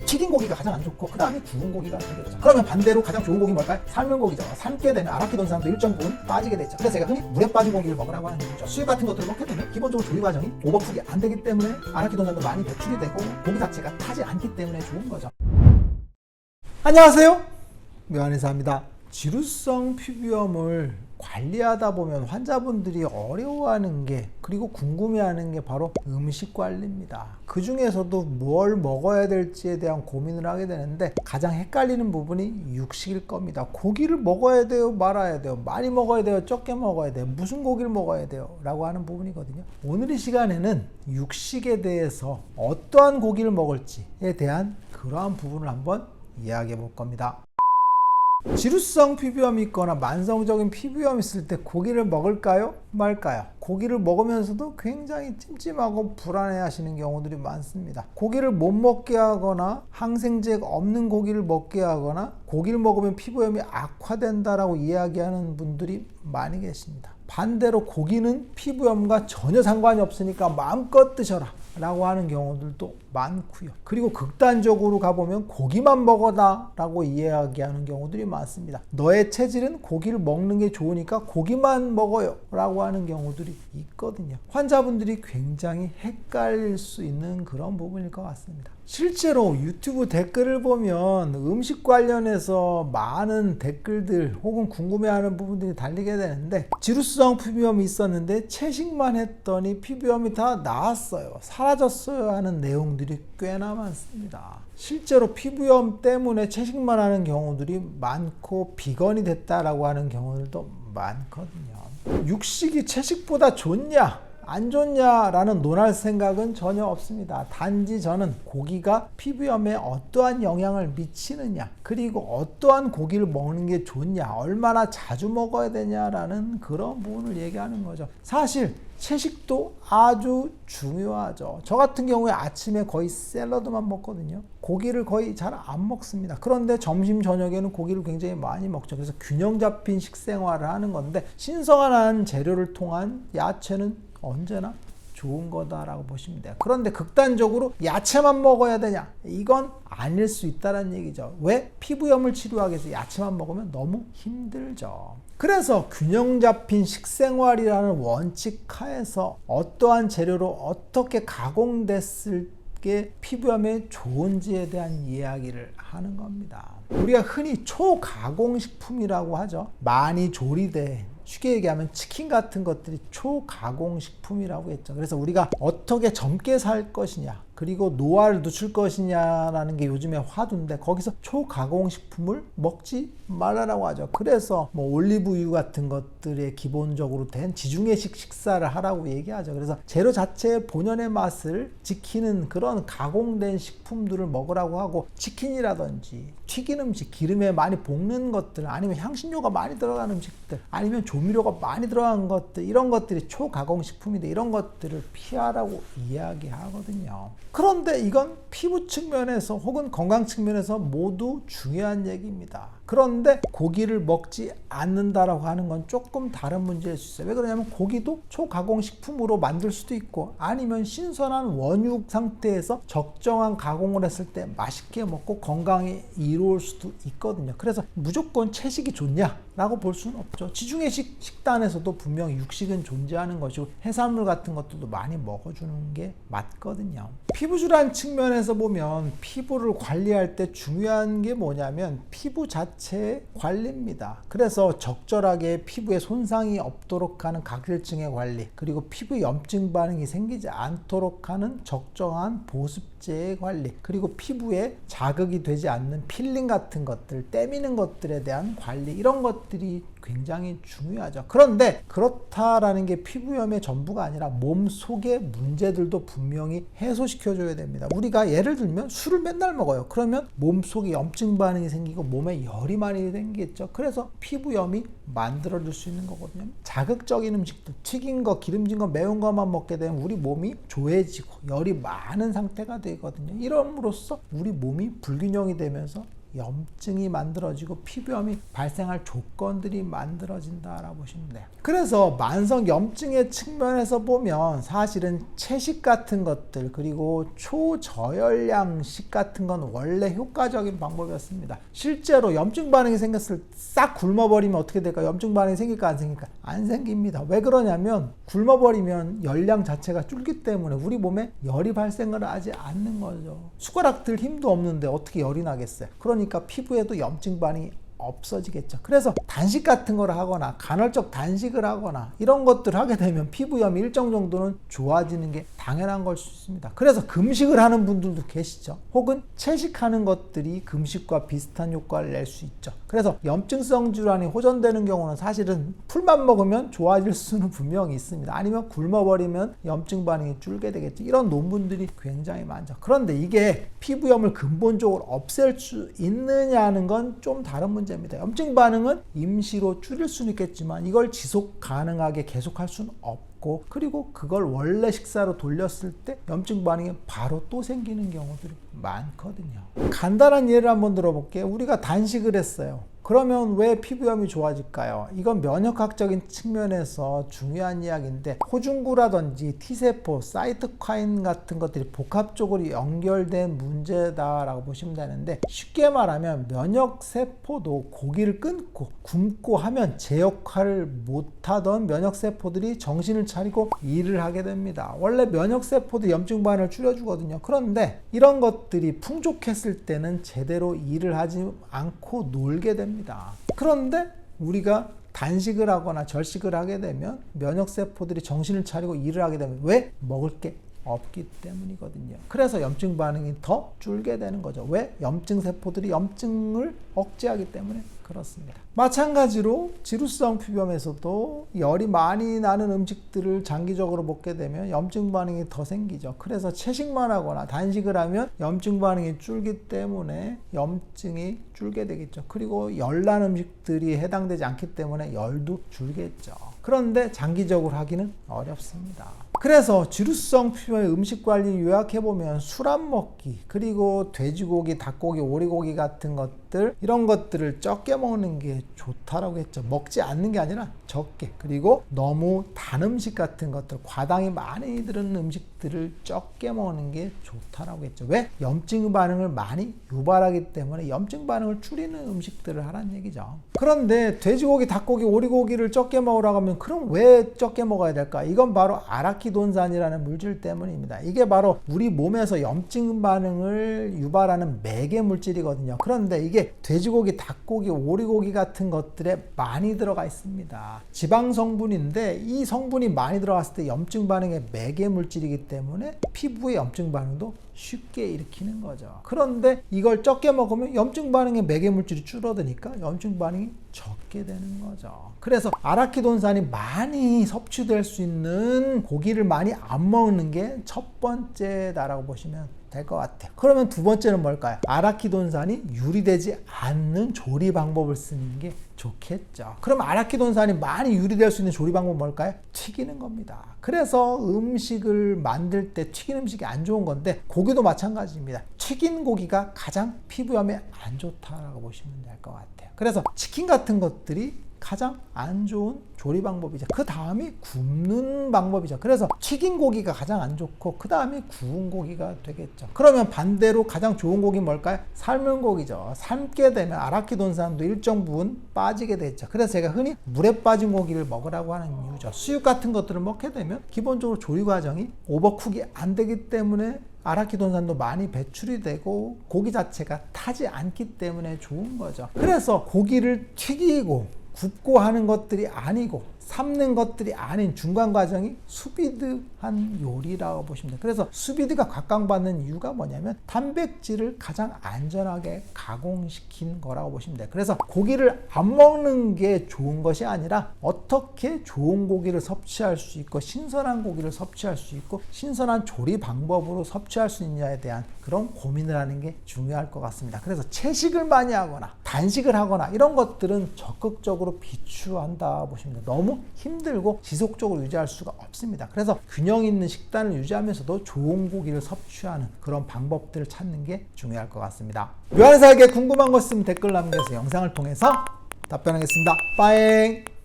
튀긴 고기가 가장 안 좋고 그 다음에 구운 고기가 되겠죠. 그러면 반대로 가장 좋은 고기 뭘까요? 삶은 고기죠. 삶게 되면 아라키돈산도 일정 부분 빠지게 되죠. 그래서 제가 흔히 물에 빠진 고기를 먹으라고 하는 거죠. 수육 같은 것들을 먹게 되면 기본적으로 조리 과정이 오버쿡이 안 되기 때문에 아라키돈산도 많이 배출이 되고 고기 자체가 타지 않기 때문에 좋은 거죠. 안녕하세요, 묘한의사입니다. 지루성 피부염을 관리하다 보면 환자분들이 어려워하는 게, 그리고 궁금해하는 게 바로 음식 관리입니다. 그 중에서도 뭘 먹어야 될지에 대한 고민을 하게 되는데 가장 헷갈리는 부분이 육식일 겁니다. 고기를 먹어야 돼요, 말아야 돼요, 많이 먹어야 돼요, 적게 먹어야 돼요, 무슨 고기를 먹어야 돼요 라고 하는 부분이거든요. 오늘 이 시간에는 육식에 대해서 어떠한 고기를 먹을지에 대한 그러한 부분을 한번 이야기해 볼 겁니다. 지루성 피부염이 있거나 만성적인 피부염이 있을 때 고기를 먹을까요? 말까요? 고기를 먹으면서도 굉장히 찜찜하고 불안해 하시는 경우들이 많습니다. 고기를 못 먹게 하거나 항생제가 없는 고기를 먹게 하거나 고기를 먹으면 피부염이 악화된다라고 이야기하는 분들이 많이 계십니다. 반대로 고기는 피부염과 전혀 상관이 없으니까 마음껏 드셔라 라고 하는 경우들도 많고요. 그리고 극단적으로 가보면 고기만 먹어라 라고 이야기하는 경우들이 많습니다. 너의 체질은 고기를 먹는 게 좋으니까 고기만 먹어요 라고 하는 경우들이 있거든요. 환자분들이 굉장히 헷갈릴 수 있는 그런 부분일 것 같습니다. 실제로 유튜브 댓글을 보면 음식 관련해서 많은 댓글들 혹은 궁금해하는 부분들이 달리게 되는데, 지루성 피부염이 있었는데 채식만 했더니 피부염이 다 나았어요, 사라졌어요 하는 내용들이 꽤나 많습니다. 실제로 피부염 때문에 채식만 하는 경우들이 많고 비건이 됐다라고 하는 경우들도 많거든요. 육식이 채식보다 좋냐 안 좋냐라는 논할 생각은 전혀 없습니다. 단지 저는 고기가 피부염에 어떠한 영향을 미치느냐, 그리고 어떠한 고기를 먹는 게 좋냐, 얼마나 자주 먹어야 되냐라는 그런 부분을 얘기하는 거죠. 사실 채식도 아주 중요하죠. 저 같은 경우에 아침에 거의 샐러드만 먹거든요. 고기를 거의 잘 안 먹습니다. 그런데 점심 저녁에는 고기를 굉장히 많이 먹죠. 그래서 균형 잡힌 식생활을 하는 건데, 신선한 재료를 통한 야채는 언제나 좋은 거다라고 보시면 돼요. 그런데 극단적으로 야채만 먹어야 되냐? 이건 아닐 수 있다는 얘기죠. 왜? 피부염을 치료하기 위해서 야채만 먹으면 너무 힘들죠. 그래서 균형 잡힌 식생활이라는 원칙 하에서 어떠한 재료로 어떻게 가공됐을 게 피부염에 좋은지에 대한 이야기를 하는 겁니다. 우리가 흔히 초가공식품이라고 하죠. 많이 조리된, 쉽게 얘기하면 치킨 같은 것들이 초가공식품이라고 했죠. 그래서 우리가 어떻게 젊게 살 것이냐, 그리고 노화를 늦출 것이냐라는 게 요즘에 화두인데, 거기서 초가공식품을 먹지 말라고 하죠. 그래서 올리브유 같은 것들에 기본적으로 된 지중해식 식사를 하라고 얘기하죠. 그래서 재료 자체의 본연의 맛을 지키는 그런 가공된 식품들을 먹으라고 하고, 치킨이라든지 튀긴 음식, 기름에 많이 볶는 것들, 아니면 향신료가 많이 들어간 음식들, 아니면 조미료가 많이 들어간 것들, 이런 것들이 초가공식품인데 이런 것들을 피하라고 이야기하거든요. 그런데 이건 피부 측면에서 혹은 건강 측면에서 모두 중요한 얘기입니다. 그런데 고기를 먹지 않는다라고 하는 건 조금 다른 문제일 수 있어요. 왜 그러냐면 고기도 초가공식품으로 만들 수도 있고, 아니면 신선한 원육 상태에서 적정한 가공을 했을 때 맛있게 먹고 건강에 이로울 수도 있거든요. 그래서 무조건 채식이 좋냐라고 볼 수는 없죠. 지중해식 식단에서도 분명히 육식은 존재하는 것이고, 해산물 같은 것들도 많이 먹어주는 게 맞거든요. 피부질환 측면에서 보면 피부를 관리할 때 중요한 게 뭐냐면 피부 자체의 관리입니다. 그래서 적절하게 피부에 손상이 없도록 하는 각질층의 관리, 그리고 피부 염증 반응이 생기지 않도록 하는 적정한 보습제의 관리, 그리고 피부에 자극이 되지 않는 필링 같은 것들, 때미는 것들에 대한 관리, 이런 것들이 굉장히 중요하죠. 그런데 그렇다라는 게 피부염의 전부가 아니라 몸 속의 문제들도 분명히 해소시켜줘야 됩니다. 우리가 예를 들면 술을 맨날 먹어요. 그러면 몸 속에 염증 반응이 생기고 몸에 열이 많이 생기겠죠. 그래서 피부염이 만들어질 수 있는 거거든요. 자극적인 음식들, 튀긴 거, 기름진 거, 매운 것만 먹게 되면 우리 몸이 조해지고 열이 많은 상태가 되거든요. 이럼으로써 우리 몸이 불균형이 되면서 염증이 만들어지고 피부염이 발생할 조건들이 만들어진다라고 보시면 돼요. 그래서 만성 염증의 측면에서 보면 사실은 채식 같은 것들 그리고 초저열량식 같은 건 원래 효과적인 방법이었습니다. 실제로 염증 반응이 생겼을 때 싹 굶어버리면 어떻게 될까? 염증 반응이 생길까 안 생길까? 안 생깁니다. 왜 그러냐면 굶어버리면 열량 자체가 줄기 때문에 우리 몸에 열이 발생을 하지 않는 거죠. 숟가락 들 힘도 없는데 어떻게 열이 나겠어요? 그러니까 피부에도 염증 반응이 없어지겠죠. 그래서 단식 같은 걸 하거나 간헐적 단식을 하거나 이런 것들을 하게 되면 피부염이 일정 정도는 좋아지는 게 당연한 걸 수 있습니다. 그래서 금식을 하는 분들도 계시죠. 혹은 채식하는 것들이 금식과 비슷한 효과를 낼 수 있죠. 그래서 염증성 질환이 호전되는 경우는 사실은 풀만 먹으면 좋아질 수는 분명히 있습니다. 아니면 굶어버리면 염증 반응이 줄게 되겠죠. 이런 논문들이 굉장히 많죠. 그런데 이게 피부염을 근본적으로 없앨 수 있느냐는 건 좀 다른 문제입니다. 염증 반응은 임시로 줄일 수는 있겠지만 이걸 지속 가능하게 계속할 수는 없고, 그리고 그걸 원래 식사로 돌렸을 때 염증 반응이 바로 또 생기는 경우들이 많거든요. 간단한 예를 한번 들어볼게요. 우리가 단식을 했어요. 그러면 왜 피부염이 좋아질까요? 이건 면역학적인 측면에서 중요한 이야기인데, 호중구라든지 T세포, 사이토카인 같은 것들이 복합적으로 연결된 문제다라고 보시면 되는데, 쉽게 말하면 면역세포도 고기를 끊고 굶고 하면 제 역할을 못하던 면역세포들이 정신을 차리고 일을 하게 됩니다. 원래 면역세포도 염증 반응을 줄여주거든요. 그런데 이런 것들이 풍족했을 때는 제대로 일을 하지 않고 놀게 됩니다. 그런데 우리가 단식을 하거나 절식을 하게 되면 면역세포들이 정신을 차리고 일을 하게 되면 왜? 먹을 게 없기 때문이거든요. 그래서 염증 반응이 더 줄게 되는 거죠. 왜? 염증 세포들이 염증을 억제하기 때문에 그렇습니다. 마찬가지로 지루성 피부염에서도 열이 많이 나는 음식들을 장기적으로 먹게 되면 염증 반응이 더 생기죠. 그래서 채식만 하거나 단식을 하면 염증 반응이 줄기 때문에 염증이 줄게 되겠죠. 그리고 열난 음식들이 해당되지 않기 때문에 열도 줄겠죠. 그런데 장기적으로 하기는 어렵습니다. 그래서 지루성 피부염의 음식 관리 요약해보면 술 안 먹기, 그리고 돼지고기, 닭고기, 오리고기 같은 것들, 이런 것들을 적게 먹는 게 좋다라고 했죠. 먹지 않는 게 아니라 적게. 그리고 너무 단 음식 같은 것들, 과당이 많이 들은 음식들을 적게 먹는 게 좋다라고 했죠. 왜? 염증 반응을 많이 유발하기 때문에 염증 반응을 줄이는 음식들을 하라는 얘기죠. 그런데 돼지고기, 닭고기, 오리고기를 적게 먹으라고 하면 그럼 왜 적게 먹어야 될까? 이건 바로 아라키돈산이라는 물질 때문입니다. 이게 바로 우리 몸에서 염증 반응을 유발하는 매개 물질이거든요. 그런데 이게 돼지고기, 닭고기, 오리고기 같은 것들에 많이 들어가 있습니다. 지방 성분인데 이 성분이 많이 들어갔을 때 염증 반응의 매개 물질이기 때문에 피부의 염증 반응도 쉽게 일으키는 거죠. 그런데 이걸 적게 먹으면 염증 반응의 매개 물질이 줄어드니까 염증 반응이 적게 되는 거죠. 그래서 아라키돈산이 많이 섭취될 수 있는 고기를 많이 안 먹는 게 첫 번째다라고 보시면 될 것 같아요. 그러면 두 번째는 뭘까요? 아라키돈산이 유리되지 않는 조리 방법을 쓰는 게 좋겠죠. 그럼 아라키돈산이 많이 유리될 수 있는 조리 방법은 뭘까요? 튀기는 겁니다. 그래서 음식을 만들 때 튀긴 음식이 안 좋은 건데, 고기도 마찬가지입니다. 튀긴 고기가 가장 피부염에 안 좋다라고 보시면 될 것 같아요. 그래서 치킨 같은 것들이 가장 안 좋은 조리 방법이죠. 그 다음이 굽는 방법이죠. 그래서 튀긴 고기가 가장 안 좋고 그 다음이 구운 고기가 되겠죠. 그러면 반대로 가장 좋은 고기는 뭘까요? 삶은 고기죠. 삶게 되면 아라키돈산도 일정 부분 빠지게 되죠. 그래서 제가 흔히 물에 빠진 고기를 먹으라고 하는 이유죠. 수육 같은 것들을 먹게 되면 기본적으로 조리 과정이 오버쿡이 안 되기 때문에 아라키돈산도 많이 배출이 되고 고기 자체가 타지 않기 때문에 좋은 거죠. 그래서 고기를 튀기고 굽고 하는 것들이 아니고 삶는 것들이 아닌 중간 과정이 수비드한 요리라고 보시면 돼요. 그래서 수비드가 각광받는 이유가 뭐냐면 단백질을 가장 안전하게 가공시킨 거라고 보시면 돼요. 그래서 고기를 안 먹는 게 좋은 것이 아니라 어떻게 좋은 고기를 섭취할 수 있고 신선한 고기를 섭취할 수 있고 신선한 조리 방법으로 섭취할 수 있냐에 대한 그런 고민을 하는 게 중요할 것 같습니다. 그래서 채식을 많이 하거나 단식을 하거나 이런 것들은 적극적으로 비추한다 보시면 돼요. 너무 너무 힘들고 지속적으로 유지할 수가 없습니다. 그래서 균형 있는 식단을 유지하면서도 좋은 고기를 섭취하는 그런 방법들을 찾는 게 중요할 것 같습니다. 묘한살게 궁금한 거 있으면 댓글 남겨서 영상을 통해서 답변하겠습니다. 빠잉.